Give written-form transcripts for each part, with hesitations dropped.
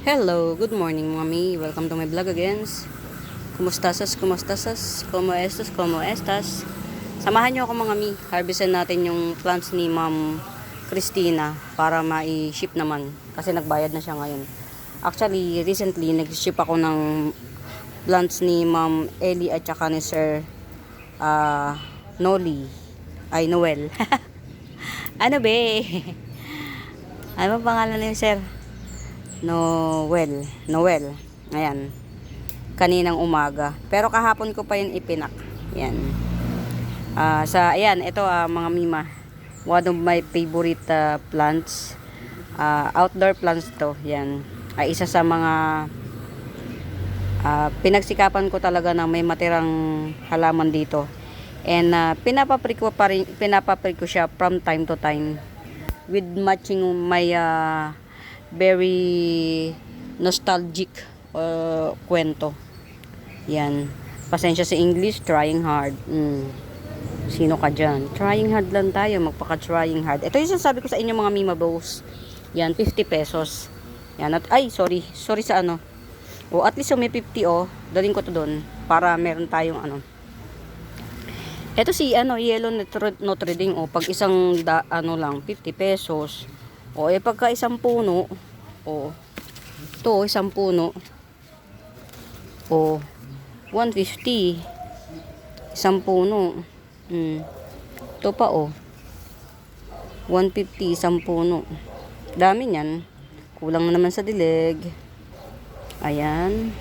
Hello, good morning mami. Welcome to my vlog again. Kumustasas, kumustasas, como estas, como estas. Samahan niyo ako mga mi. Harvestin natin yung plants ni Ma'am Christina para mai-ship naman. Kasi nagbayad na siya ngayon. Actually, recently, nag-ship ako ng plants ni Ma'am Ellie at saka ni Sir Noli. Ay, Noel. Ano be? Ano ba pangalan ni Sir? Noel. Ayan. Kaninang umaga. Pero kahapon ko pa yun ipinak. Ayan. Ayan, ito mga mima. One of my favorite plants. Outdoor plants to. Ayan. Ay isa sa mga pinagsikapan ko talaga na may matirang halaman dito. And pinapapri ko siya from time to time. With matching my very nostalgic kwento. Yan. Pasensya sa English, trying hard. Sino ka dyan? Trying hard lang tayo, magpaka-trying hard. Ito yung sabi ko sa inyo mga mima bows. Yan, 50 pesos. Yan, sorry sa ano. At least may 50 daling ko to doon para meron tayong ano. Ito si yellow Notre Dame pag isang lang 50 pesos. Pagka isang puno, isang puno, 150. Isang puno. Ito pa, 150 isang puno. Dami niyan. Kulang na naman sa dilig. Ayan.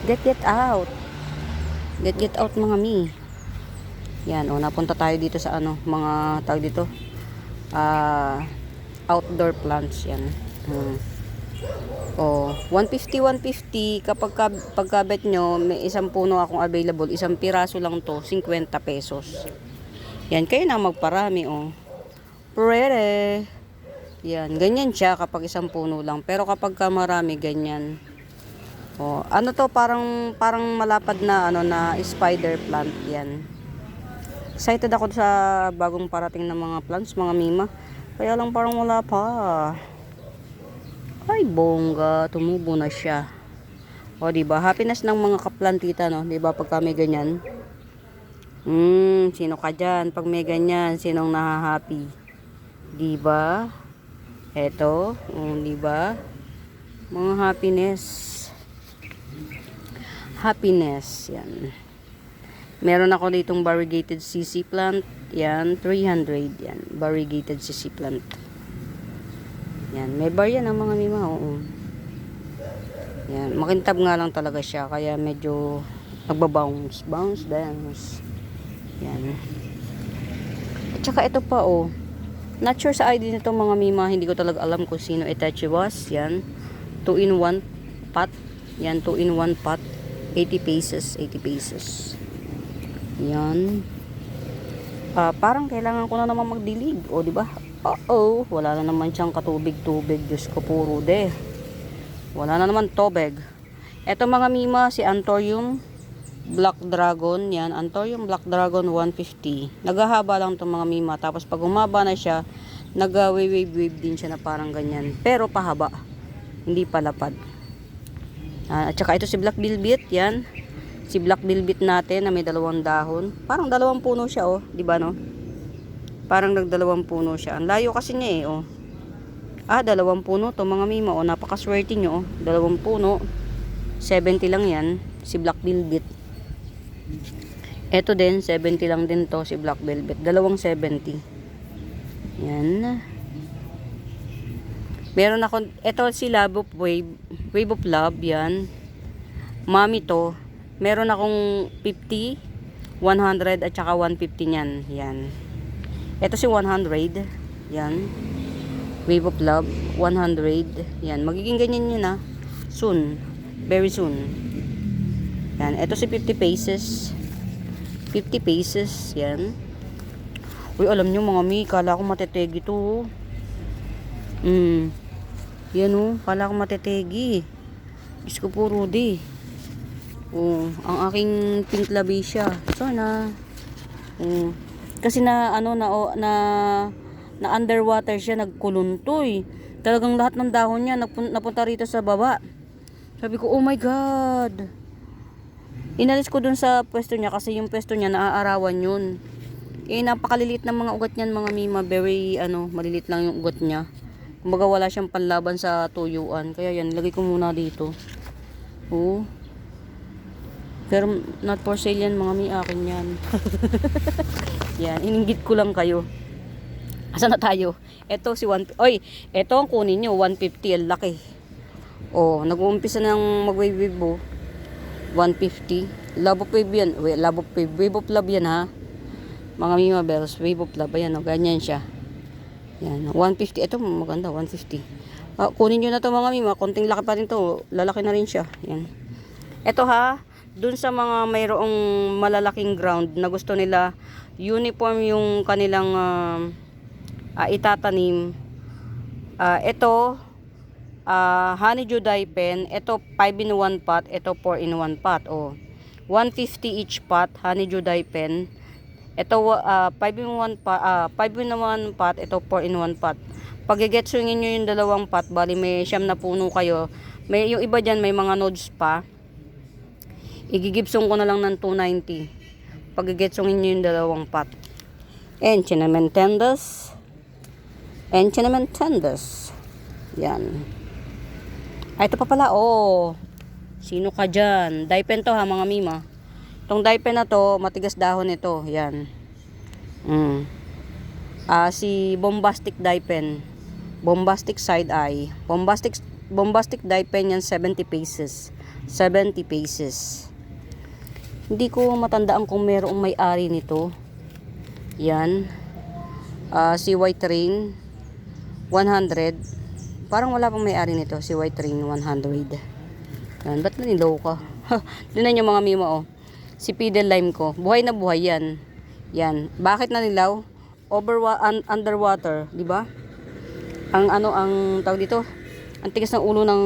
Get out. Get out mga mi. Yan, napunta tayo dito sa mga tawag dito. Outdoor plants yan. 150 pagkabet nyo, may isang puno akong available, isang piraso lang to, 50 pesos. Yan, kayo na magparami Pwede. Yan, ganyan siya kapag isang puno lang, pero kapag marami ganyan. Ano to, parang malapad na na spider plant yan. Excited ako sa bagong parating na mga plants, mga mima. Kaya lang parang wala pa. Ay, bongga. Tumubo na siya. Diba? Happiness ng mga kaplantita, no? Diba? Pagka may ganyan. Sino ka dyan? Pag may ganyan, sinong nahahappy? Diba? Eto. Diba? Mga happiness. Yan. Meron ako ditong variegated CC plant. Yan, 300. Yan, variegated CC plant. Yan, may bar yan ang mga mima. Yan, makintab nga lang talaga siya. Kaya medyo nagbabounce. Bounce. Yan. At saka ito pa, not sure sa ID nito mga mima. Hindi ko talaga alam kung sino Itachi was. Yan, 2-in-1 pot. Yan, 2-in-1 pot. 80 pesos. Yan. Parang kailangan ko na naman magdilig. Diba? Wala na naman siyang katubig-tubig. Diyos ko puro wala na naman tubig. Eto mga mima, si Anthurium Black Dragon. Yan, Anthurium Black Dragon 150. Naghahaba lang itong mga mima. Tapos pag humaba na siya, nag-wave din siya na parang ganyan. Pero pahaba. Hindi palapad. At saka ito si Black Velvet. Yan. Si Black Velvet natin na may 2 dahon. Parang 2 puno siya, diba no? Parang nag-2 puno siya. Ang layo kasi niya 2 puno to mga mima, napakaswerte nyo, 2 puno. 70 lang yan, si Black Velvet. Ito din, 70 lang din to, si Black Velvet. 270. Yan. Meron ako, ito si Love of Wave of Love, yan. Mami to. Meron akong 50, 100 at saka 150 niyan. Yan. Ito si 100. Yan. Wave of Love 100. Yan, magiging ganyan yun soon. Very soon. Yan, ito si 50 pesos. 50 pesos, yan. Alam nyo mga mi, kala ko matetegi to. Yan kala ko matetegi. Diyos ko po Rudy. Ang aking pink labisya. Sana. Kasi na underwater siya, nagkuluntoy. Talagang lahat ng dahon niya napunta rito sa baba. Sabi ko, oh my God. Inalis ko dun sa pwesto niya kasi yung pwesto niya naaarawan yun. Eh, napakaliliit ng mga ugat niyan mga mima. Very, malilit lang yung ugat niya. Kumbaga wala siyang panlaban sa tuyuan. Kaya yan, lagay ko muna dito. Oh. Pero not for sale yan mga mi, akin yan. Yan, ininggit ko lang kayo. Asan na tayo? Ito si ito ang kunin nyo, 150, ang laki. Oh, nag-uumpisa ng magwiwibo. 150. Love of wave yan. Wave of love yan ha. Mga Mima Bells, wave of love. Ayan, ganyan siya. Yan, 150. Ito maganda, 150. Kunin nyo na to mga Mima. Konting laki pa rin to. Lalaki na rin siya. Yan. Ito ha, dun sa mga mayroong malalaking ground na gusto nila uniform yung kanilang itatanim. Ito honeydew dye pen, ito 5 in 1 pot, ito 4 in 1 pot. 150 each pot, honeydew dye pen. Ito 5 in 1 pot, 5 in 1 pot, ito 4 in 1 pot. Pag igetsungin niyo yung dalawang pot, bali may siyam na puno kayo. May yung iba diyan may mga nodes pa. Igigipsong ko na lang ng 290. Pag igetsungin niyo yung dalawang pot. And cinnamon tenders. Yan. Ito pa pala, sino ka dyan? Dye pen to ha mga mima. Itong dye pen na to, matigas dahon ito. Yan. Si bombastic dye pen. Bombastic side eye. Bombastic dye pen yan, 70 pesos. 70 pesos. Hindi ko matandaan kung mayroong may-ari nito. Yan. Si White Rain, 100. Parang wala pang may-ari nito, si White Rain 100. Yan, ba't nanilaw ka? Tignan nyo mga mima Si Piedel Lime ko, buhay na buhay yan. Yan, bakit nanilaw? Underwater, di ba? Ang tawag dito, ang tigas ng ulo ng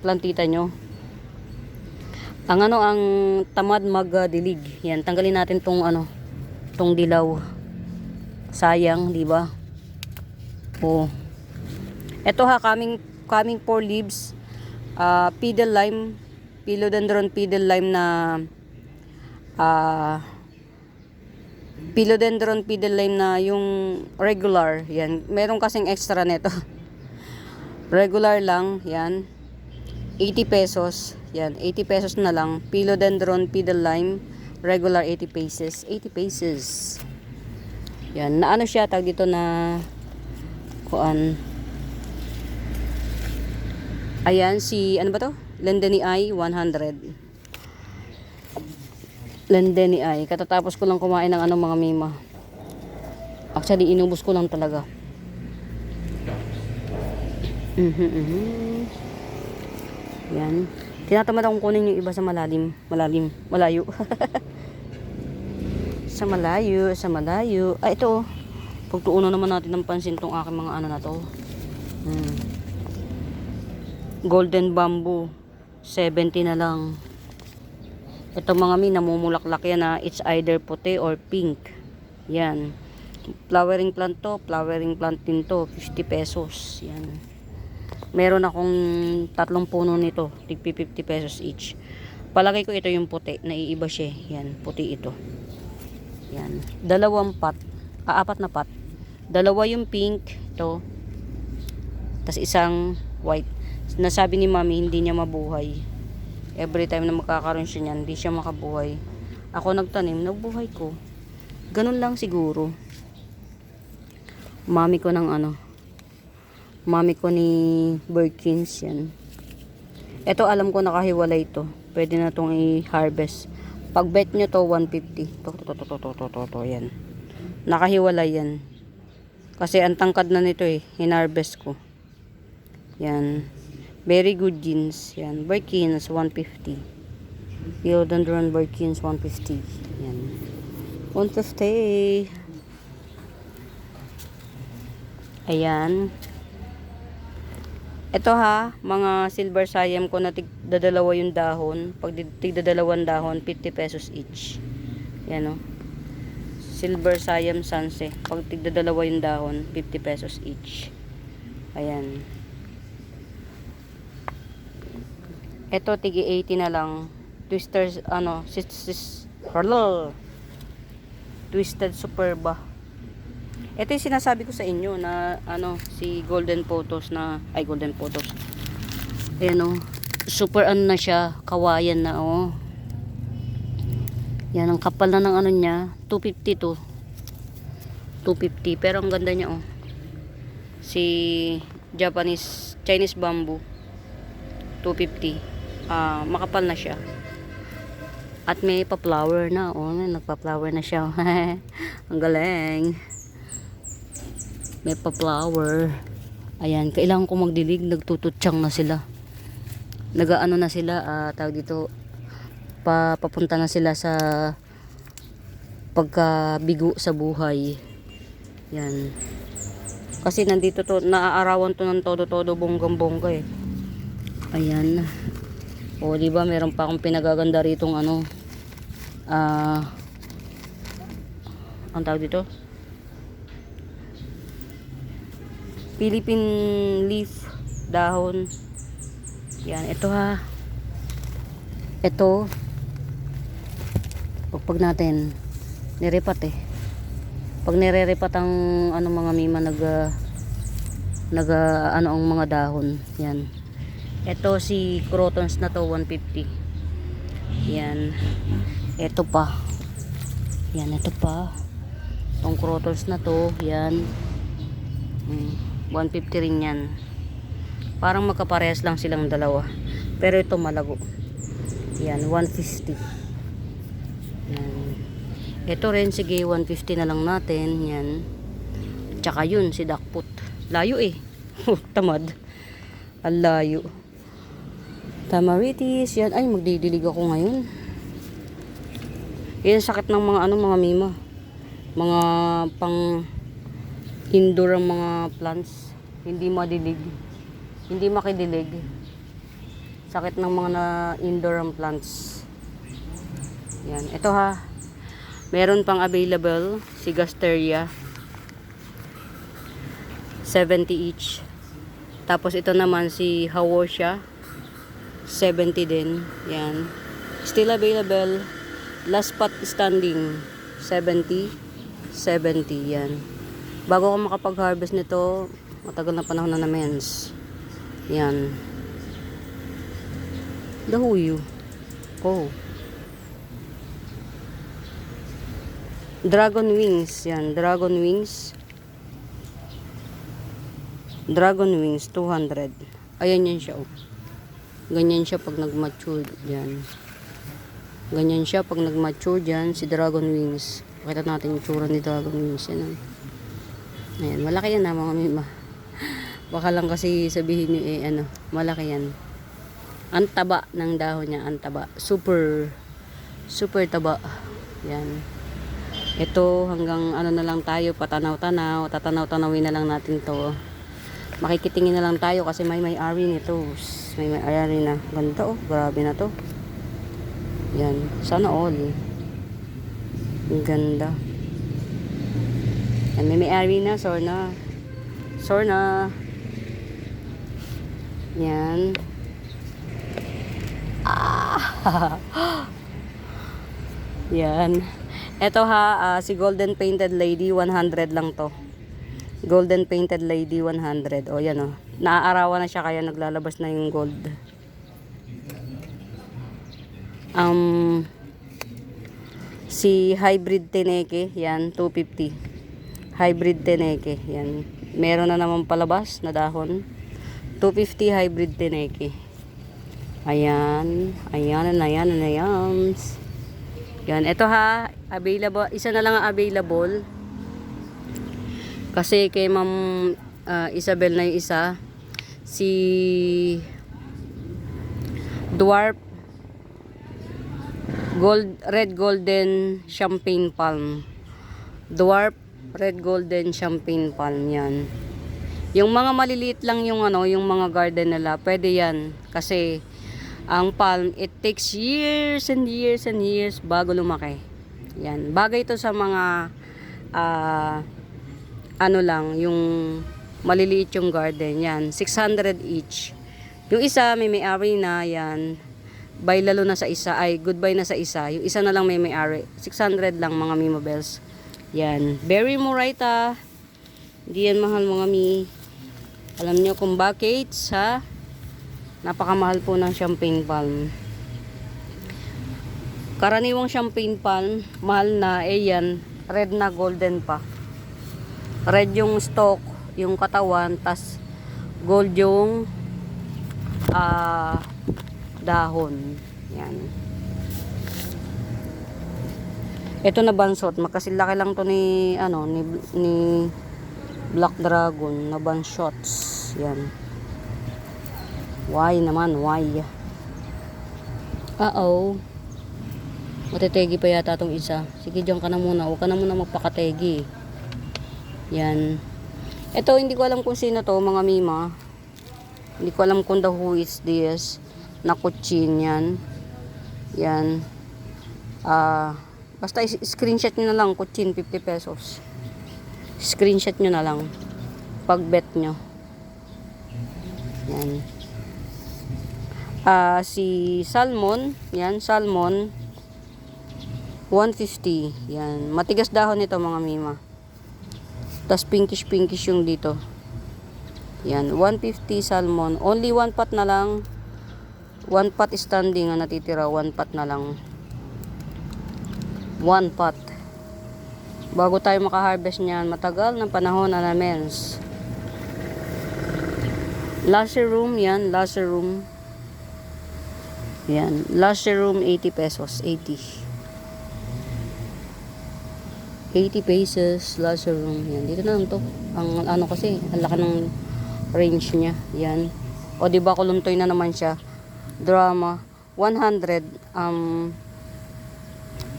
plantita nyo. Ang tamad magdilig. Yan, tanggalin natin tong tong dilaw. Sayang, di ba? Ito ha, coming 4 leaves. Piedel Lime, Philodendron Piedel Lime na Philodendron Piedel Lime na yung regular. Yan, meron kasing extra nito. Regular lang, yan. 80 pesos. Yan, 80 pesos na lang. Philodendron Piedel Lime, regular 80 pesos. 80 pesos. Yan, na siya tag dito na ayan, ano ba to? Lendeni Eye, 100. Lendeni Eye. Katatapos ko lang kumain ng mga mima. Actually, inubos ko lang talaga. Yan. Tinatamad akong kunin yung iba sa malayo. sa malayo. Ito. Pagtuunan naman natin ng pansin tong aking mga na to. Golden bamboo, 70 na lang. Ito mga namumulaklak yan na it's either puti or pink. Yan. Flowering plant to, flowering plant din to, 50 pesos. Yan. Meron akong 3 puno nito, tig 50 pesos each. Palagay ko ito yung puti, naiiba siya. Yan, puti ito. Yan. 2 pot, 4 na pot. 2 yung pink, ito. Tas isang white. Nasabi ni mami hindi niya mabuhay. Every time na magkakaroon siya niyan, hindi siya makabuhay. Ako nagtanim, nabuhay ko. Ganun lang siguro. Mami ko ni Birkins yan. Ito alam ko nakahiwalay ito. Pwede na itong i-harvest. Pag bet nyo to 150. To yan. Nakahiwalay yan. Kasi ang tangkad na nito hinarvest ko. Yan. Very good jeans. Yan. Birkins, 150. Philodendron Birkins, 150. Yan. 150. Ayan. Ito ha, mga silver siam ko na tigdadalawa yung dahon. Pag tigdadalawang dahon, 50 pesos each. Yan o. Silver siam sunset. Pag tigdadalawa yung dahon, 50 pesos each. Ayan. Ito, tigi 80 na lang. Twisters, ano, Twisted Superba. Ito yung sinasabi ko sa inyo na, ano, si Golden Photos na, ay, Golden Photos. Ayan, oh. Super, ano na siya, kawayan na, oh. Yan, ang kapal na ng ano niya, 250 to. 250, pero ang ganda niya, oh. Si Chinese bamboo, 250. Makapal na siya. At may pa-flower na. Oh, nagpa-flower na siya. Ang galing. May pa-flower. Ayan, kailangan ko magdilig. Nagtututsyang na sila. Nagaano na sila, tawag dito, papunta na sila sa pagkabigo sa buhay. Yan. Kasi nandito to, naaarawan to ng todo-todo, bonggang-bongga eh. Ayan. O, di ba meron pa akong pinagaganda ritong ano, ang tawag dito, Philippine leaf, dahon. Yan, ito ha. Ito, pag natin nirepat eh. Pag nire-repat ang ano mga mima ano ang mga dahon. Yan. Ito si crotons na to 150. Yan. Ito pa. Yan, ito pa. Itong crotons na to, yan. 150 rin yan. Parang magkaparehas lang silang dalawa. Pero ito malago. Yan, 150. Yan. Ito rin, sige, 150 na lang natin. Yan. Tsaka yun, si Dakput. Layo eh. Tamad. Ang layo. Tamaritis, yan. Ay, magdidilig ako ngayon. Yan, sakit ng mga ano, mga mima. Mga pang indoor ang mga plants. Hindi madilig. Hindi makidilig. Sakit ng mga na indoor ang plants. Yan. Ito ha. Meron pang available si Gasteria. 70 each. Tapos ito naman si Haworsia. 70 din. Yan. Still available. Last spot standing. 70. 70. Yan. Bago ako makapag-harvest nito, matagal na panahon na mens. Yan. Dahuyo. Oh. Dragon wings. Yan. Dragon wings. Dragon wings. 200. Ayan yan siya. Oh. Ganyan siya pag nag-mature. Yan. Ganyan siya pag nag-mature dyan. Si dragon wings. Pakita natin yung tsura ni dragon wings. Yan. Ayan. Malaki yan ha mga mima. Baka lang kasi sabihin nyo eh ano. Malaki yan. Ang taba ng dahon niya. Ang taba. Super taba. Yan. Ito hanggang ano na lang tayo. Patanaw-tanaw. Tatanaw-tanawin na lang natin to. Makikitingin na lang tayo kasi may-ari nito. May-ari na. Ganda oh. Grabe na to. Yan. Sana all. Ang ganda. Yan. May-ari na. Sorna. Yan. Yan. Ito ha. Si Golden Painted Lady. 100 lang to. Golden Painted Lady 100. O yan o. Naaarawan na siya kaya naglalabas na yung gold. Si Hybrid Teneke. Yan. 250. Hybrid Teneke. Yan. Meron na naman palabas na dahon. 250 Hybrid Teneke. Ayan. Ayan. Yan. Ito ha. Available. Isa na lang ang available. Kasi kay Ma'am Isabel na yung isa, si Dwarf Red Golden Champagne Palm. Dwarf Red Golden Champagne Palm yan. Yung mga maliliit lang yung ano, yung mga garden nila, pwede yan. Kasi ang palm, it takes years and years and years bago lumaki. Yan. Bagay ito sa mga ano lang, yung Maliliit yung garden. Yan. 600 each. Yung isa, may-ari na. Yan. Bye lalo na sa isa. Ay, goodbye na sa isa. Yung isa na lang may-ari. 600 lang mga Mimo Bells. Yan. Berry Moraita. Hindi yan mahal mga mi. Alam nyo kung bakit sa napakamahal po ng champagne palm. Karaniwang champagne palm, mahal na, yan, red na golden pa. Red yung stalk, yung katawan, tas gold yung dahon. Yan. Ito na bansot, magkasilaki lang to ni Black Dragon na banshots. Yan. Why naman, why? Matetegi pa yata tong isa. Sige, diyan ka na muna. Huwag ka na muna magpakategi. Yan. Ito, hindi ko alam kung sino to, mga Mima. Hindi ko alam kung who is this. Na kutsin yan. Yan. Basta screenshot nyo na lang. Kutsin, 50 pesos. Screenshot nyo na lang. Pag bet nyo. Yan. Si Salmon. Yan, Salmon. 150. Yan. Matigas dahon nito mga Mima. Tas pinkish yung dito. Yan. 150 salmon. Only 1 pot na lang. 1 pot standing ang natitira. 1 pot na lang. 1 pot. Bago tayo makaharvest niyan, matagal ng panahon na namens. Lacerum. Yan. Lacerum. Yan. Lacerum 80 pesos. 80 pesos, Lacerum. Yan, dito na lang to. Ang ano kasi, ang laki ng range niya. Yan. O di ba kuluntoy na naman siya. Drama 100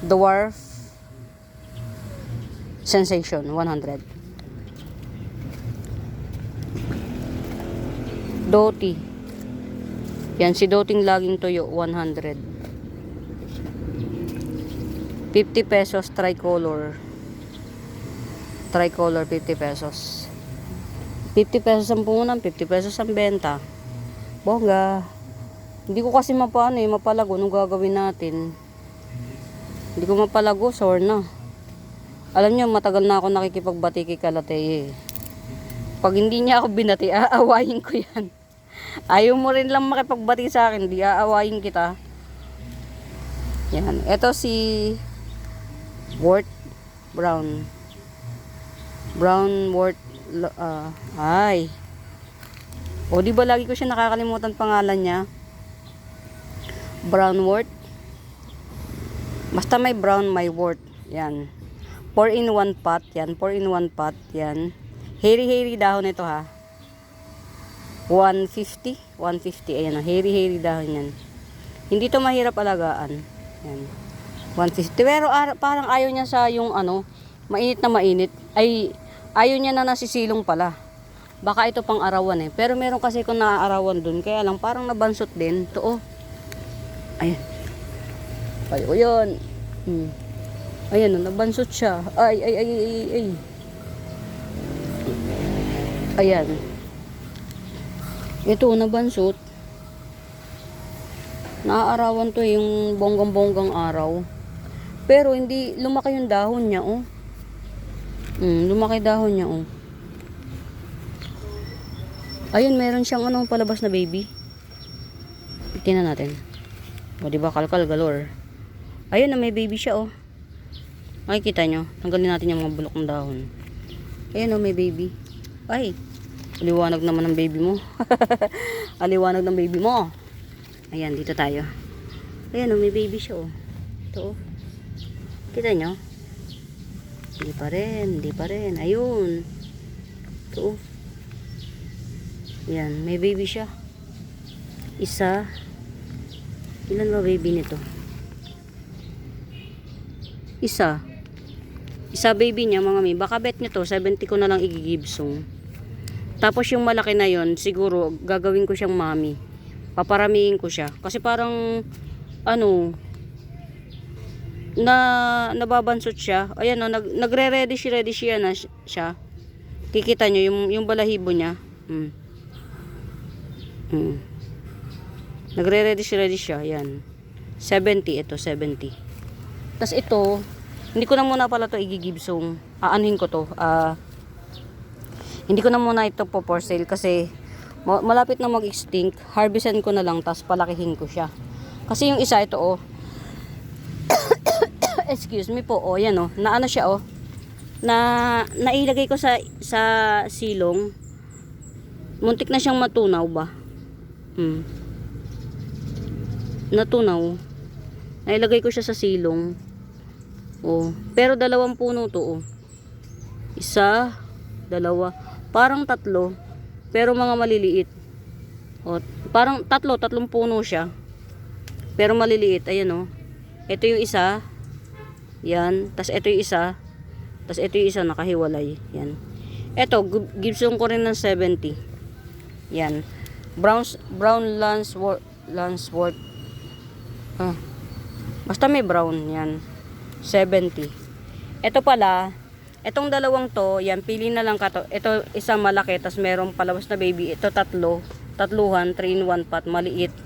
Dwarf Sensation 100. Doti. Yan si Doting laging tuyo 100. 50 pesos tricolor. Tricolor 50 pesos. 50 pesos ang punan, 50 pesos ang benta. Bongga. Hindi ko kasi mapalago nung gagawin natin. Hindi ko mapalago, sore na. Alam niyo, matagal na ako nakikipagbati kay Kalatay. Pag hindi niya ako binati, aawayin ko yan. Ayaw mo rin lang makipagbati sa akin, di aawayin kita. Yan. Ito si Wort Brown. Wort O di ba lagi ko siya nakakalimutan pangalan niya? Brown Wort. Basta may brown, may wort. Yan. 4 in 1 pot. Yan. 4 in 1 pot. Yan. Hairy dahon ito ha. 150. 150. Ayan. Hairy dahon yan. Hindi to mahirap alagaan. Yan. 150. Pero parang ayaw niya sa yung mainit na mainit. Ay, ayaw niya na nasisilong pala. Baka ito pang arawan eh. Pero meron kasi kung naaarawan dun. Kaya lang parang nabansot din. Ito Ayan. Ayaw ko yun. Ayan nabansot siya. Ay. Ayan. Ito, nabansot. Naaarawan to yung bonggang-bonggang araw. Pero hindi lumaki yung dahon niya, lumaki dahon niya, Ayun, meron siyang palabas na baby. Tingnan natin. O, diba, kalkal galore. Ayun na, may baby siya, Makikita nyo. Tanggalin natin yung mga bulok ng dahon. Ayun, may baby. Ay, aliwanag naman ng baby mo. Aliwanag ng baby mo. Ayan, dito tayo. Ayan, may baby siya, Ito, kita nyo? Hindi pa rin. Ayun. Ito, Ayan, may baby siya. Isa. Ilan ba baby nito? Isa baby niya mga may. Baka bet nyo to, 70 ko na lang igigibsong. Tapos yung malaki na yon siguro gagawin ko siyang mami. Paparamihin ko siya. Kasi parang nababansot siya. Ayan nagre-ready siya na siya. Kikita nyo yung balahibo niya. Nagre-ready siya. Yan. 70 ito, 70. Tas ito, hindi ko na muna pala to igigibsong. Aanhin ko to. Hindi ko na muna ito po for sale kasi malapit na mag-extinct. Harvestan ko na lang tas palakihin ko siya. Kasi yung isa ito oh. Excuse me po. Oh, yan oh. Na ano siya oh. Nailagay ko sa silong. Muntik na siyang matunaw ba? Natunaw. Nailagay ko siya sa silong. Oh, pero 2 puno to oh. 1, 2, parang 3, pero mga maliliit. Oh, parang 3 puno siya. Pero maliliit, ayan oh. Ito yung isa. Yan, tas ito yung isa. Tas ito yung isa nakahiwalay. Yan. Ito, Gibson ko rin ng 70. Yan. Brown Landsworth. Basta may brown yan. 70. Ito pala, itong dalawang to, yan, pili na lang ka to. Ito, isang malaki, tas merong palabas na baby. Ito, tatluhan, 3 in 1 pot, maliit.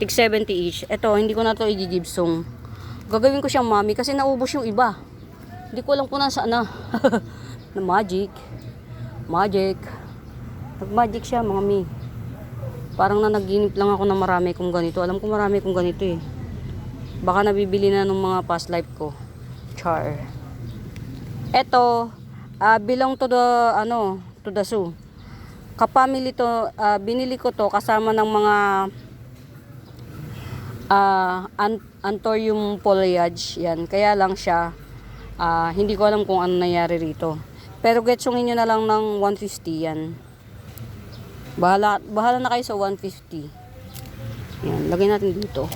Tig 70 each. Ito, hindi ko na to igigibsong. Gagawin ko siyang mami kasi naubos yung iba. Hindi ko alam kung nasaan na. Na magic. Nag-magic siya, mga mi. Parang nanaginip lang ako na marami kong ganito. Alam ko marami kong ganito eh. Baka nabibili na ng mga past life ko. Char. Eto, belong to the zoo. Kapamili to, binili ko to kasama ng mga Anthurium foliage. Yan, kaya lang siya, hindi ko alam kung ano nangyari rito. Pero getsongin nyo na lang ng 150 yan. Bahala na kayo sa 150. Yan, lagay natin dito.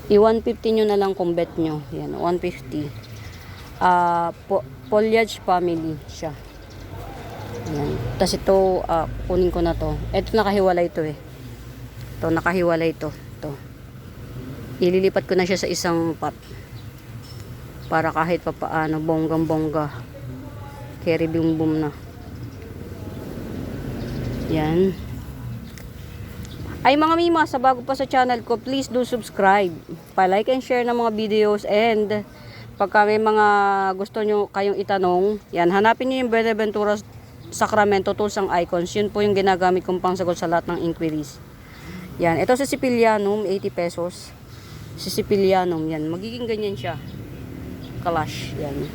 I-150 nyo na lang kung bet nyo. Yan, 150. Foliage family siya. Yan. Tapos ito, kunin ko na to. Ito nakahiwalay to eh. Ito, nakahiwalay to. Ito. Ililipat ko na siya sa isang pot. Para kahit papaano, bonggang-bongga. Carry boom boom na. Yan. Ay mga mima, sa bago pa sa channel ko, please do subscribe. Pa-like and share ng mga videos, and pagka may mga gusto nyo kayong itanong, yan, hanapin nyo yung Buenaventura Sacramento Tools and Icons. Yun po yung ginagamit kong pangsagot sa lahat ng inquiries. Yan, ito sa Sicilianum, 80 pesos. Sa Sicilianum, yan, magiging ganyan siya. Kalash, yan.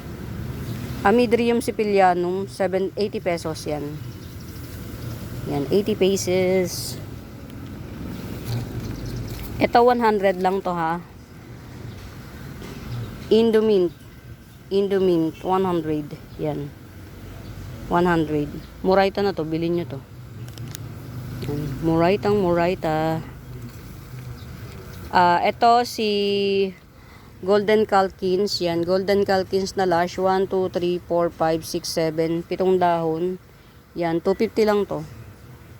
Amidrium Sicilianum, 80 pesos yan. Yan, 80 pesos. Ito 100 lang to ha. Indomint 100. Yan. 100. Muraita na to, bilhin nyo to. Yan. Muraita. Ito si Golden Calkins. Yan, Golden Calkins na lash. 1, 2, 3, 4, 5, 6, 7. 7 dahon. Yan, 250 lang to.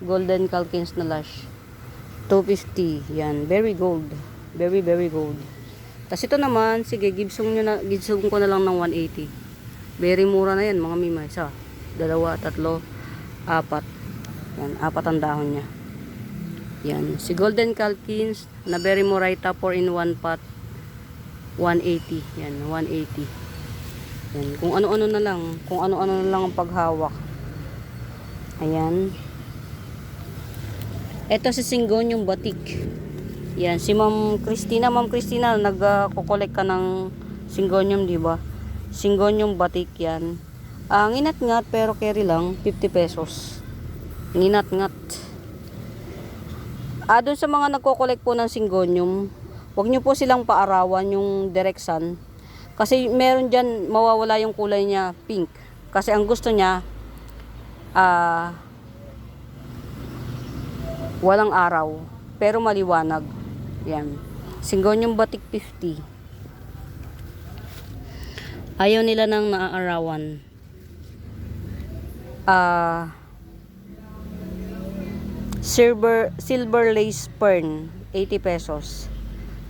Golden Calkins na lash. 250. Yan, very gold. Very gold. Tapos ito naman, sige, gibsong ko na lang ng 180. Very mura na yan, mga mima. 1, 2, 3, 4. Yan, 4 ang dahon niya. Yan, si Golden Calkins na very muraita 4 in 1 pot. 180. Yan, 180. Yan, kung ano-ano na lang. Kung ano-ano na lang ang paghawak. Ayan. Ito si Syngonium batik. Yan, si Ma'am Christina. Ma'am Christina, nagko-collect ka ng Syngonium, di ba? Syngonium batik yan. Nginat-ngat pero carry lang, 50 pesos. Nginat-ngat. Doon sa mga nagko-collect po ng Syngonium, huwag nyo po silang paarawan yung direksan. Kasi meron dyan, mawawala yung kulay niya, pink. Kasi ang gusto niya, walang araw, pero maliwanag. Yan. Syngonium batik 50. Ayaw nila ng naaarawan. Silver lace fern, 80 pesos.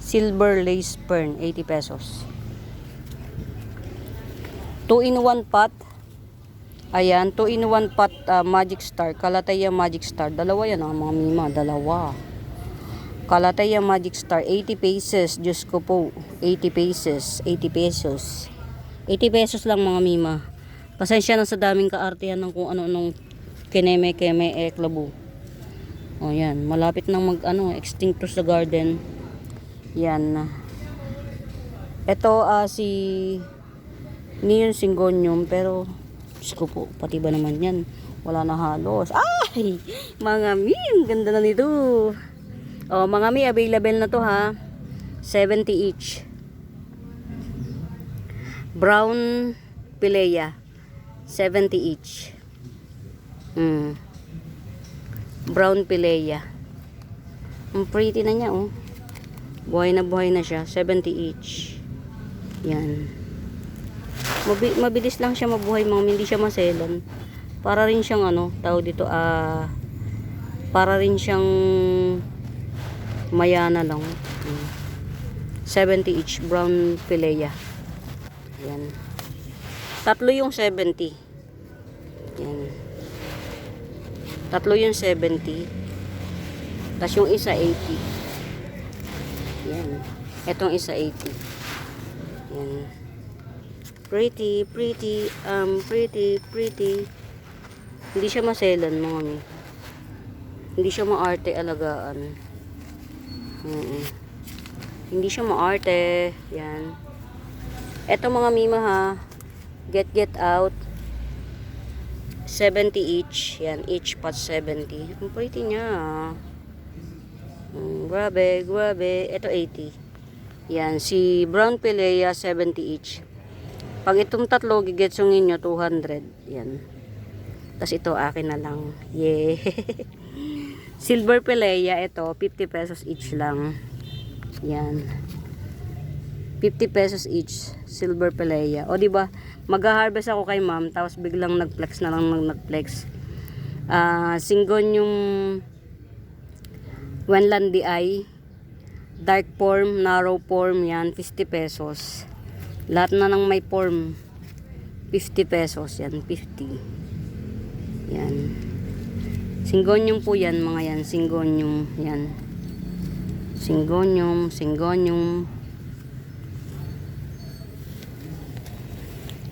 Silver lace fern, 80 pesos. 2 in 1 pot. Ayan, 2 in 1 pot Magic Star. Calathea Magic Star. Dalawa yan ang mga mima. Dalawa. Calathea Magic Star. 80 pesos. Diyos ko po. 80 pesos. 80 pesos. 80 pesos lang mga mima. Pasensya na sa daming kaartihan ng kung ano-anong kineme-keme eklabo. O yan. Malapit nang extinct sa garden. Yan. Ito si Neon Syngonium. Pero Diyos ko po, pati ba naman yan? Wala na halos. Ay! Mga mi, ganda na nito. O, mga mi, available na to ha. 70 each. Brown Pilea. 70 each. Brown Pilea. Ang pretty na niya, oh. Buhay na siya. 70 each. Yan. Mabilis lang siya mabuhay, hindi siya maselan. Para rin siyang tawag dito, para rin siyang mayana lang. 70 each, brown Pilea. Yan. Tatlo yung 70. Yan. Tatlo yung 70. Tapos yung isa 80. Yan. Etong isa 80. Yan. Pretty. Hindi siya maselan, mga mi. Hindi siya maarte alagaan. Hindi siya maarte. Yan. Eto mga mima ha. Get out. 70 each. Yan. Each pot 70. Ang pretty niya. Grabe. Eto 80. Yan. Si Brown Pilea 70 each. Pag itong tatlo, gigetsungin nyo, 200. Yan. Tapos ito, akin na lang. Yeah. Silver Pilea, ito, 50 pesos each lang. Yan. 50 pesos each. Silver Pilea. O, diba? Mag-harvest ako kay ma'am, tapos biglang nag-flex na lang nag-flex. Syngonium Wenlandi Eye. Dark form, narrow form, yan, 50 pesos. Lahat na ng may form 50 pesos yan, 50. Yan. Syngonium po yan mga yan, Syngonium yan. Syngonium.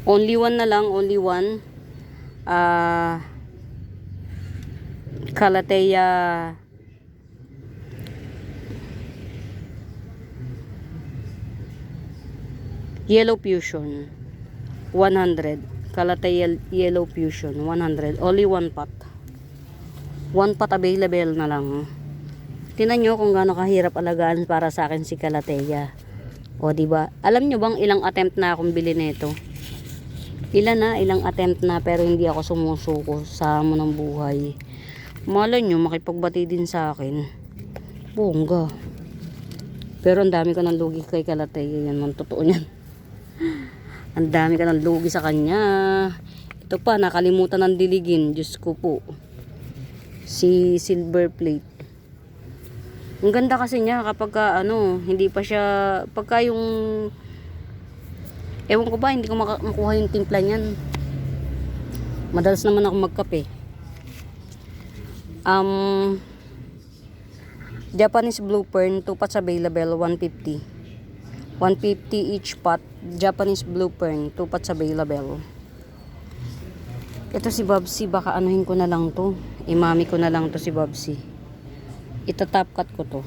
Only one na lang, only one. Calathea Yellow Fusion 100. Calathea Yellow Fusion 100. Only one pot. One pot available na lang. Tingnan nyo kung gaano kahirap alagaan para sa akin si Calathea. O diba? Alam nyo bang ilang attempt na akong bili nito? Ilang attempt na, pero hindi ako sumusuko sa hamon ng buhay. Malay nyo makipagbati din sa akin. Bongga. Pero ang dami ko ng lugi kay Calathea. Yan man, totoo yan. Ang dami ka ng lugi sa kanya. Ito pa, nakalimutan ng diligin. Diyos ko po. Si Silver Plate. Ang ganda kasi niya kapag hindi pa siya, pagka yung, ewan ko ba, hindi ko makuha yung timpla niyan. Madalas naman ako magkape. Japanese Blue Fern, 2 pots available, 150. 150 each pot. Japanese Blue Fern, 2 pots available. Ito si Bobsy, baka anuhin ko na lang to. Imami ko na lang to si Bobsy. Ita-top cut ko to.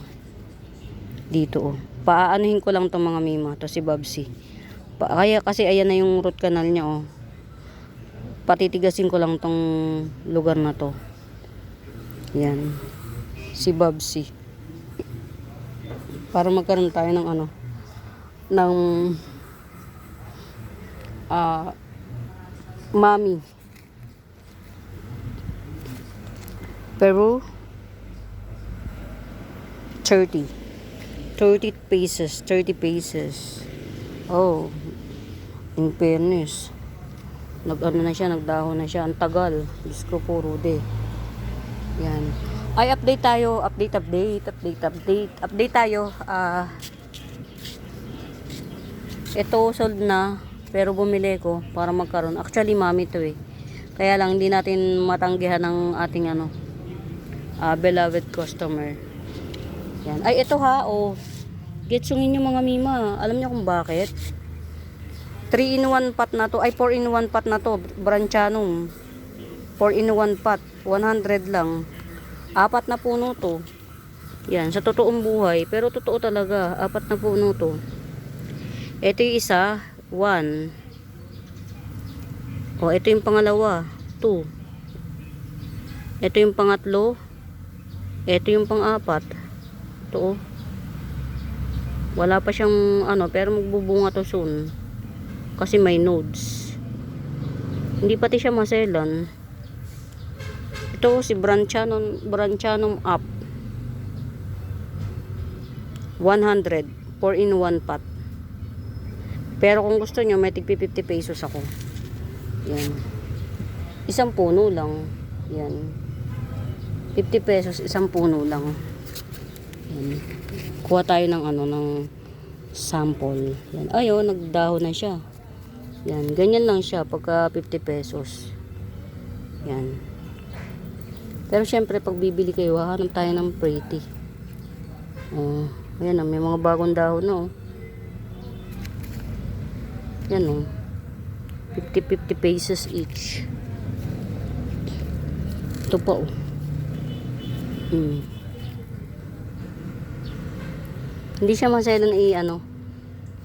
Dito Paaanuhin ko lang to mga mima, to si Bobsy. Kaya kasi ayan na yung root canal niya oh. Patitigasin ko lang tong lugar na to. Yan. Si Bobsy. Para magkaroon tayo ng ng mami. Pero 30 pesos. Oh, in fairness, nagdahon na siya. Ang tagal. Diyos ko po, Rude. Yan. Ay, update tayo. Update tayo. Ito sold na, pero bumili ko para magkaroon. Actually, mami to eh. Kaya lang hindi natin matanggihan ng ating beloved customer. Yan. Ay, ito ha, oh. Gets yung inyo mga mima. Alam niyo kung bakit? 3-in-1 pot na to. Ay, 4-in-1 pot na to. Branchanum. 4-in-1 pot. 100 lang. 4 na puno to. Yan, sa totoong buhay. Pero totoo talaga. 4 na puno to. Ito yung isa, 1. O, ito yung pangalawa, 2. Ito yung pangatlo. Ito yung pang-4. Ito, oh. Wala pa siyang pero magbubunga to soon. Kasi may nodes. Hindi pati siya maselan. Ito si Branchanum up. 100. 4-in-1 pot. Pero kung gusto nyo, may tig 50 pesos ako. Yan. Isang puno lang. Yan. 50 pesos, isang puno lang. Yan. Kuha tayo ng ng sample. Yan. Ayun, nagdahon na siya. Yan. Ganyan lang siya pagka 50 pesos. Yan. Pero syempre, pag bibili kayo, hahanap tayo ng pretty. Oh, ayan na, may mga bagong dahon na, oh. Yan, oh. 50 pesos each. Ito pa, oh. Hindi siya maselan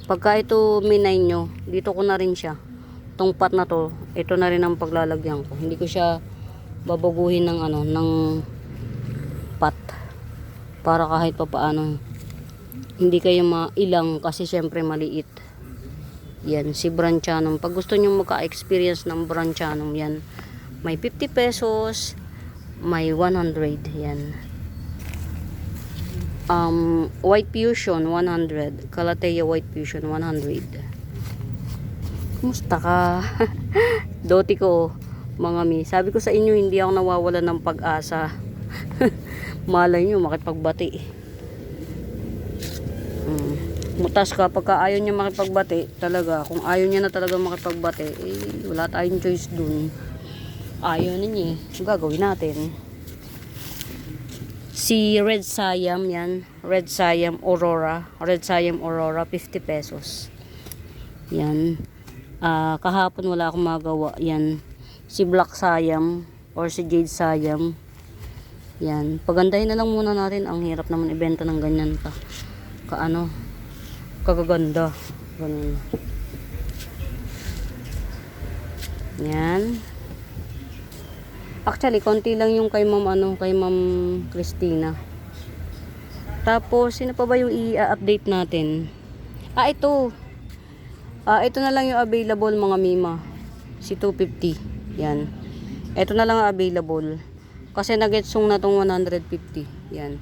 pagka ito minay nyo, dito ko na rin siya. Itong pot na to, ito na rin ang paglalagyan ko. Hindi ko siya babaguhin ng ng pot. Para kahit pa paano hindi kayo mailang kasi syempre maliit. Yan, si Branchanum. Pag gusto nyo maka-experience ng Branchanum, yan. May 50 pesos, may 100, yan. White Fusion 100, Calathea White Fusion 100. Kumusta ka? Doti ko, mga mi. Sabi ko sa inyo, hindi ako nawawala ng pag-asa. Malay nyo, makipagbati. Mutas ka, pagka ayaw niya makipagbati, talaga, kung ayaw niya na talaga makipagbati, wala tayong choice dun. Ayaw na niya, gagawin natin. Si Red Siam, yan. Red Siam Aurora. Red Siam Aurora, 50 pesos. Yan. Kahapon wala akong magawa. Yan. Si Black Siam or si Jade Siam. Yan. Pagandahin na lang muna natin. Ang hirap naman ibenta ng ganyan pa. Kagaganda. Ganun. Yan. Actually, konti lang yung kay Ma'am Christina. Tapos, sino pa ba yung i-update natin? Ito. Ito na lang yung available, mga mima. Si 250. Yan. Ito na lang ang available. Kasi nagetsong na tong 150. Yan.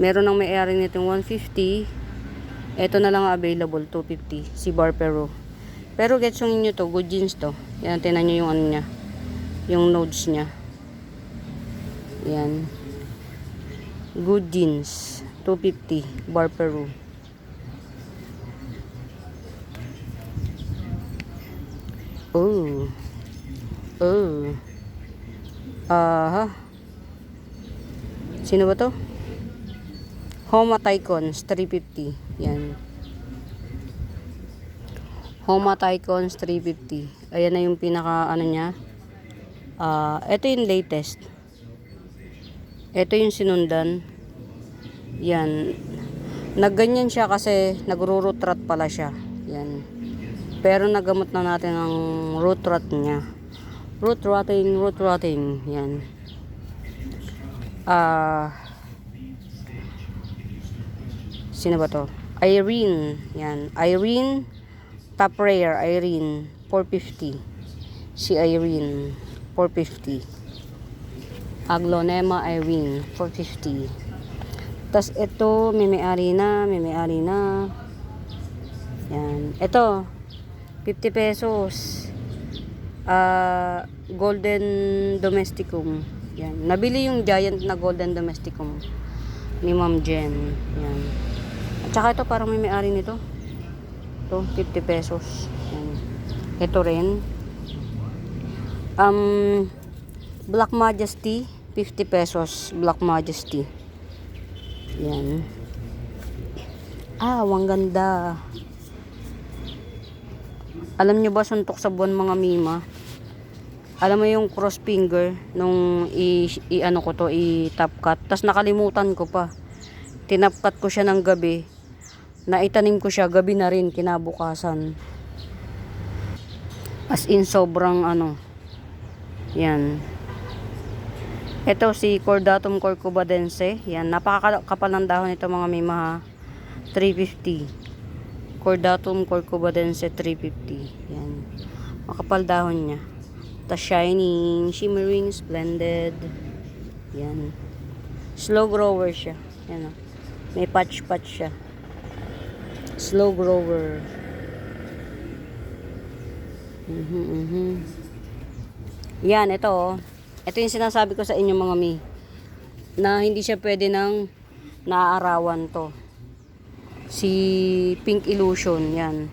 Meron ng may-ari nitong 150. Ito na lang ang available, 250. Si Barpero. Pero getsong nyo to, good jeans to. Yan, tinan nyo yung niya. Yung nodes niya. Yan. Good jeans. 250. Barpero. Oh. Oh. Sino ba to? Homa Tycons 350. Yan. Homa Tycons 350. Ayan na yung pinaka niya. Ito yung latest. Ito yung sinundan. Yan. Nagganyan siya kasi nagro-root rot pala siya. Yan. Pero nagamot na natin ang root rot niya. Root rotting. Yan. Sino ba to? Irene. Yan. Irene. Top rare. Irene. 450. Si Irene. 450. Aglonema Irene 450. Tas ito may-ari na. Yan. Ito 50 pesos. Golden Domesticum. Yan. Nabili yung giant na Golden Domesticum ni Ma'am Jen. Yan. At saka ito parang may-ari nito. Ito 50 pesos. Yan. Ito rin Black Majesty, 50 pesos. Black Majesty. Yan. Ang ganda. Alam nyo ba, suntok sa buwan mga mima? Alam mo yung cross finger nung ano ko to, i-top cut. Tas nakalimutan ko pa. Tinap cut ko siya ng gabi. Naitanim ko siya gabi na rin kinabukasan. As in sobrang ano. Yan. Ito si Cordatum corcubadense. Yan, napakakapal ng dahon ito mga mima ha. 350. Cordatum corcubadense 350. Yan. Makapal dahon niya. Ta shining, shimmering, splendid. Yan. Slow grower siya. Yan. May patch siya. Slow grower. Yan, ito oh. Ito yung sinasabi ko sa inyo mga mi. Na hindi siya pwede nang naaarawan to. Si Pink Illusion, yan.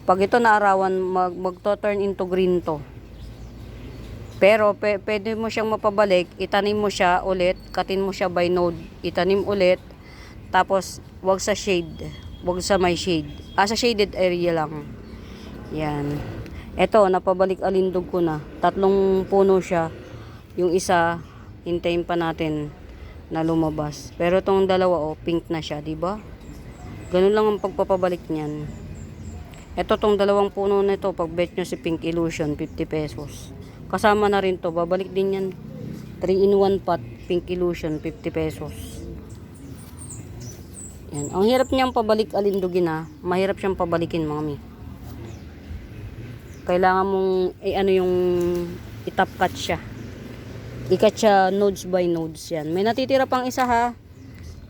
Pag ito naarawan, magto-turn into green to. Pero pwede mo siyang mapabalik, itanim mo siya ulit, katin mo siya by node, itanim ulit, tapos wag sa shade, wag sa may shade. Sa shaded area lang. Yan. Ito, napabalik alindog ko na. 3 puno siya. Yung isa, hintayin pa natin na lumabas. Pero itong dalawa, pink na siya, di ba? Ganun lang ang pagpapabalik niyan. Ito tong 2 puno na ito, pag bet nyo si Pink Illusion, 50 pesos. Kasama na rin to, babalik din yan. 3-in-1 pot, Pink Illusion, 50 pesos. Yan. Ang hirap niyang pabalik alindugin ha. Mahirap siyang pabalikin mga mi. Kailangan mong, ano yung, itap cut siya. I-cut siya nodes by nodes yan. May natitira pang isa ha,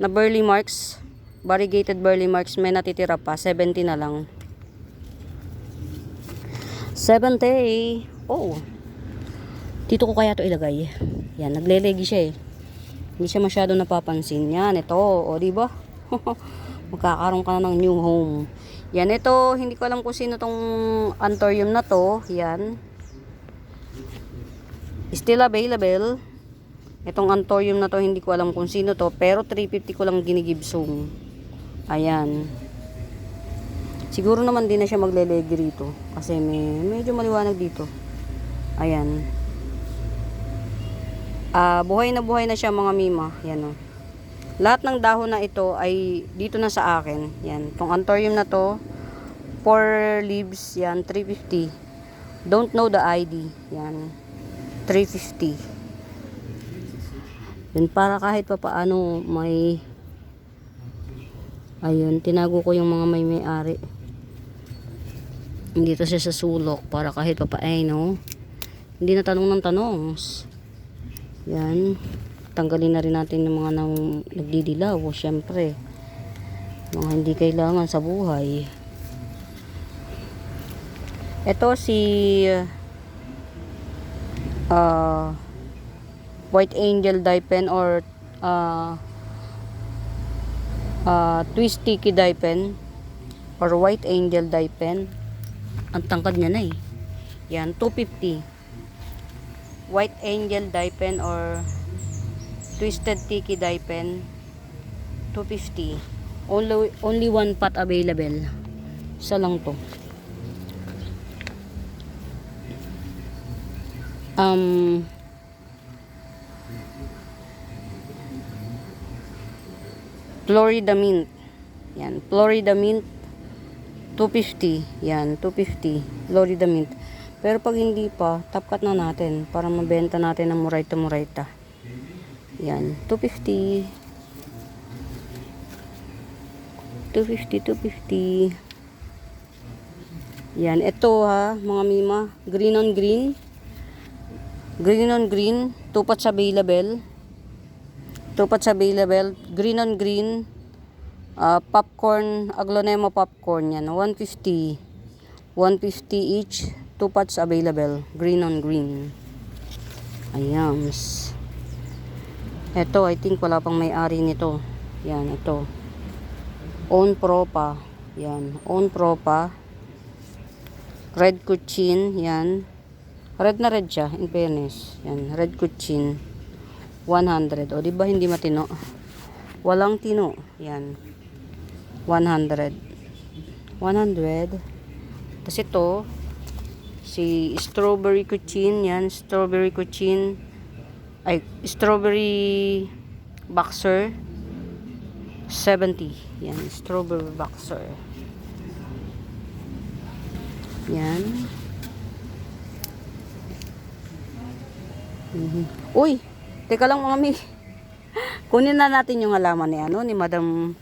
na burley marks. Variegated burley marks, may natitira pa. 70 na lang. 70. Oh. Dito ko kaya to ilagay. Yan, naglelegi siya eh. Hindi siya masyado napapansin. Yan, ito. O, diba? Magkakaroon ka na ng new home. Yan, ito. Hindi ko alam kung sino tong anthurium na to. Yan. Still available. Itong anthurium na to, hindi ko alam kung sino to. Pero 350 ko lang ginigibsong. Ayan. Siguro naman din na siya maglelegi rito. Kasi medyo maliwanag dito. Ayan. Buhay na siya mga mima. Yan o. Lahat ng dahon na ito ay dito na sa akin. Yan. Itong anthurium na to, 4 leaves. Yan, 350. Don't know the ID. Yan. 350. Yan, para kahit pa paano may... Ayun, tinago ko yung mga may-ari. Dito siya sa sulok para kahit pa no. Hindi na tanong ng tanong. Yan. Tanggalin na rin natin yung mga nagdidilaw. Syempre. Mga hindi kailangan sa buhay. Ito si White Angel Dye Pen or Twist Sticky Dye Pen or White Angel Dye Pen. Ang tangkad niya na eh. Yan, 250. White Angel Dye Pen or Twisted Sticky Dye Pen, 250. Only 1 pot available. Isa lang to. Florida Mint. Yan, Florida Mint 250. Yan, 250. Florida Mint. Pero pag hindi pa, top cut na natin para mabenta natin ng murayta. Yan, 250. 250. Yan, ito ha, mga mima. Green on green. Green on green. 2 pots available. 2 pots available. Green on green. Popcorn, aglonema popcorn. Yan, 150. 150 each. 2 pots available. Green on green. Ayan. Ito, I think wala pang may-ari nito. Yan, ito. Own Propa. Yan, Own Propa. Red Cuchin. Yan. Red na red siya, in fairness. Yan, red kuchin. 100. O, diba hindi matino? Walang tino. Yan. 100. 100. Tapos ito, si strawberry kuchin. Yan, strawberry kuchin. Ay, strawberry boxer. 70. Yan, strawberry boxer. Yan. Uy, teka lang mami. Kunin na natin yung halaman ni ni Madam.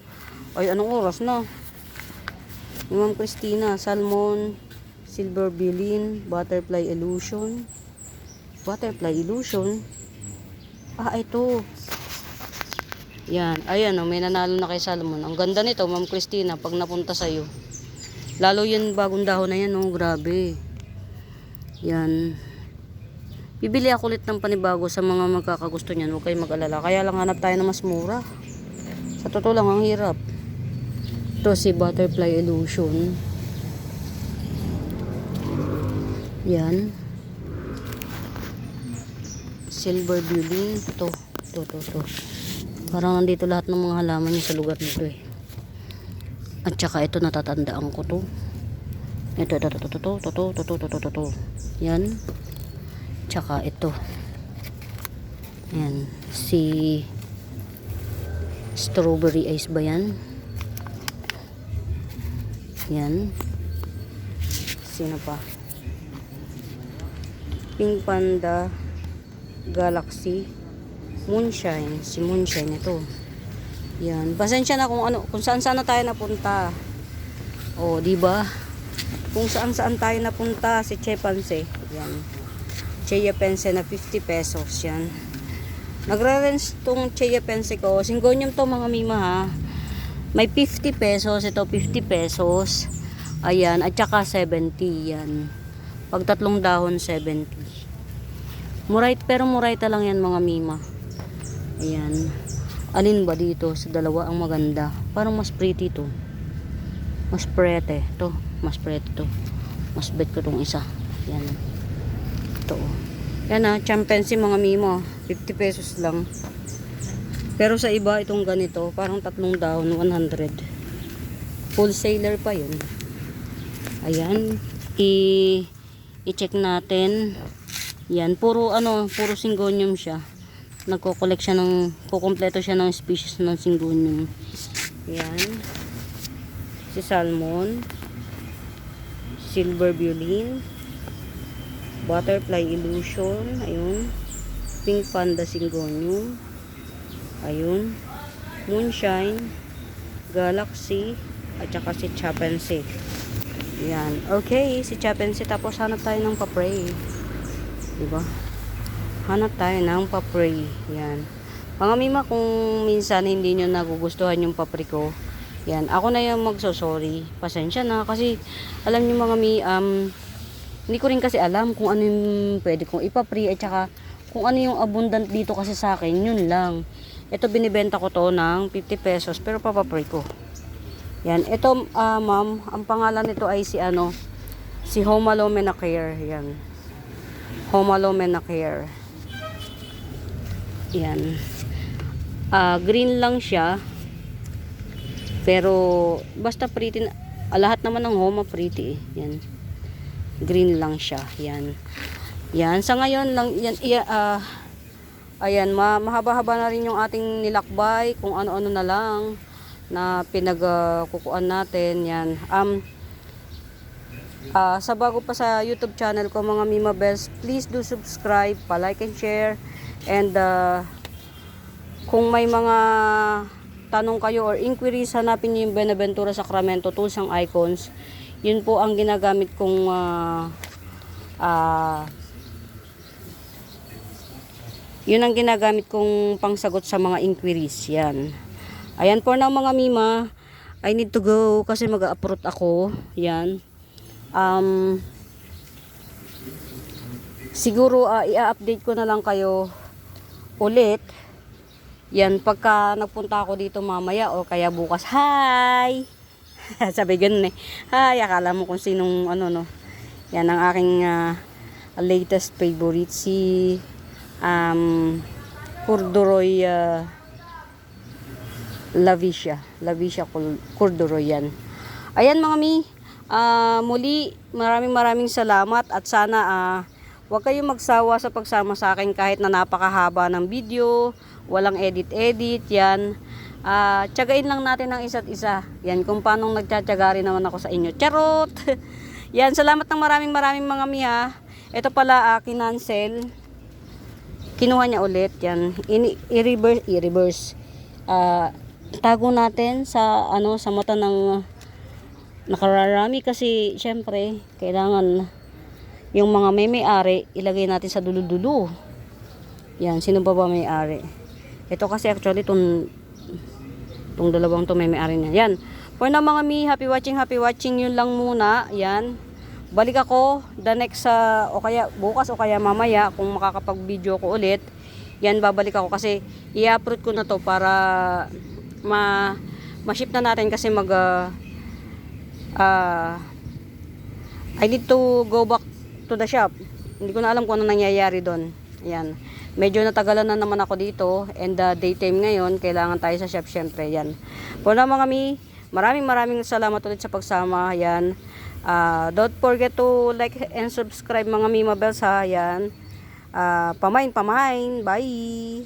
Ay, anong oras na? Ni Ma'am Christina, salmon, silver bilin, butterfly illusion. Butterfly illusion. Ito. Yan, ayan may nanalo na kay salmon. Ang ganda nito, Ma'am Christina, pag napunta sa'yo. Lalo yung bagong dahon na yan, grabe. Yan. Bibili ako ulit ng panibago sa mga magkakagusto niyan. Huwag kayong mag-alala. Kaya lang hanap tayo na mas mura. Sa totoo lang, ang hirap. Ito si Butterfly Illusion. Yan. Silver Beauty. Ito. Parang nandito lahat ng mga halaman niya sa lugar nito eh. At saka ito natatandaan ko to. Ito. Yan. Tsaka ito. Ayan. Si strawberry ice ba yan? Yan. Sino pa? Pink Panda Galaxy Moonshine. Si Moonshine ito. Yan. Pasensya na kung saan na tayo napunta. Oh, di ba? Kung saan tayo napunta si Chepanse. Yan. Cheya Pense na 50 pesos yan. Nagre-range tong Cheya Pense ko. Singonium to mga mima ha. May 50 pesos. Ito 50 pesos. Ayan. At saka 70 yan. Pag tatlong dahon 70. Pero murayta lang yan mga mima. Ayan. Alin ba dito sa dalawa ang maganda? Parang mas pretty to. Mas pretty to. Mas pretty to. Mas bet ko tong isa. Yan. Ito. Yan champions mga mimo. 50 pesos lang. Pero sa iba itong ganito, parang tatlong dahon 100. Wholesaler pa 'yun. Ayan. I-check natin. Yan, puro syngonium siya. Nagko-collect siya kukumpleto siya ng species ng syngonium. Yan. Si salmon, silver violin, butterfly illusion, ayun, pink panda syngonium, ayun, moonshine, galaxy, at saka si chapense. Yan, okay, si chapense. Tapos hanap tayo ng papray, diba? Hanap tayo ng papray. Yan, mga mima, kung minsan hindi nyo nagugustuhan yung papray ko, yan, ako na yung magsosorry. Pasensya na kasi alam nyo mga hindi ko rin kasi alam kung ano yung pwede kong ipapre at saka kung ano yung abundant dito kasi sa akin, yun lang. Ito binibenta ko to ng 50 pesos pero papapre ko. Yan, ito ma'am, ang pangalan nito ay si Homalo Menacare. Yan. Homalo Menacare. Yan. Green lang siya. Pero basta pretty lahat naman ng Homa pretty eh. Yan. Green lang siya. Yan. Yan. Sa ngayon lang yan, ayan, mahaba-haba na rin yung ating nilakbay kung ano-ano na lang na pinagkukuan natin. Yan. Sa bago pa sa YouTube channel ko mga Mima Bells, please do subscribe, pa-like and share. And kung may mga tanong kayo or inquiries, hanapin niyo yung Benaventura Sacramento Tools and Icons. Yun po ang ginagamit kong yun ang ginagamit kong pangsagot sa mga inquiries. Yan. Ayan for now mga Mima. I need to go kasi mag-upload ako. Yan. Siguro i-update ko na lang kayo ulit. Yan, pagka nagpunta ako dito mamaya o kaya bukas. Hi! Sabi ganun eh. Hi, akala mo kung sinong no. Yan ang aking latest favorite si corduroy Lavicia corduroy yan. Ayan mga mi, muli maraming salamat at sana huwag kayong magsawa sa pagsama sa akin kahit na napakahaba ng video, walang edit yan. Tiyagain lang natin ang isa't isa. Yan, kung paano nagtiyatyaga rin naman ako sa inyo. Charot! Yan, salamat ng maraming mga mi ha. Ito pala kinancel. Kinuha niya ulit. Yan, i-reverse. Tago natin sa sa mata ng nakararami kasi syempre kailangan yung mga may-ari ilagay natin sa dulo-dulo. Yan, sino ba may-ari? Ito kasi actually tong dalawang to may-ari niya. Yan. For now mga mi, happy watching, yun lang muna. Yan. Balik ako the next o kaya bukas o kaya mamaya kung makakapag-video ko ulit. Yan, babalik ako kasi i-upload ko na to para ma-ship na natin kasi I need to go back to the shop. Hindi ko na alam kung ano nangyayari doon. Ayan. Medyo natagalan na naman ako dito and daytime ngayon, kailangan tayo sa shop syempre. Yan. For now mga mi, maraming salamat ulit sa pagsama. Yan. Don't forget to like and subscribe mga mi Mabels ha. Yan. Pamain. Bye.